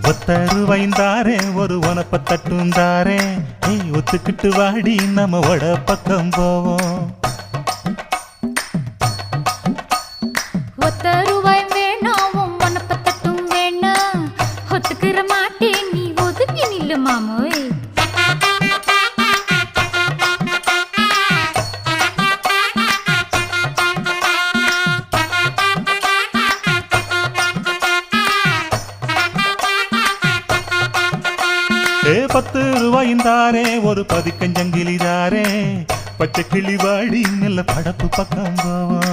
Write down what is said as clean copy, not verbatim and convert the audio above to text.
ஒத்தருவைந்தாரே ஒரு உனப்ப தட்டுந்தாரே ஒத்துக்கிட்டு வாடி நம்ம வட பக்கம் போவோம். ஒத்தருவாய் வேணாம் உனப்ப தட்டும் வேணா ஒத்துக்கிற மாட்டே நீ ஒதுங்கி நில்லு மாமோய். ₹10 ஒரு பதிக்கஞ்சங்கிலிதாரே பச்சை கிளி வாடி நல்ல படப்பு பக்கம் போவோம்.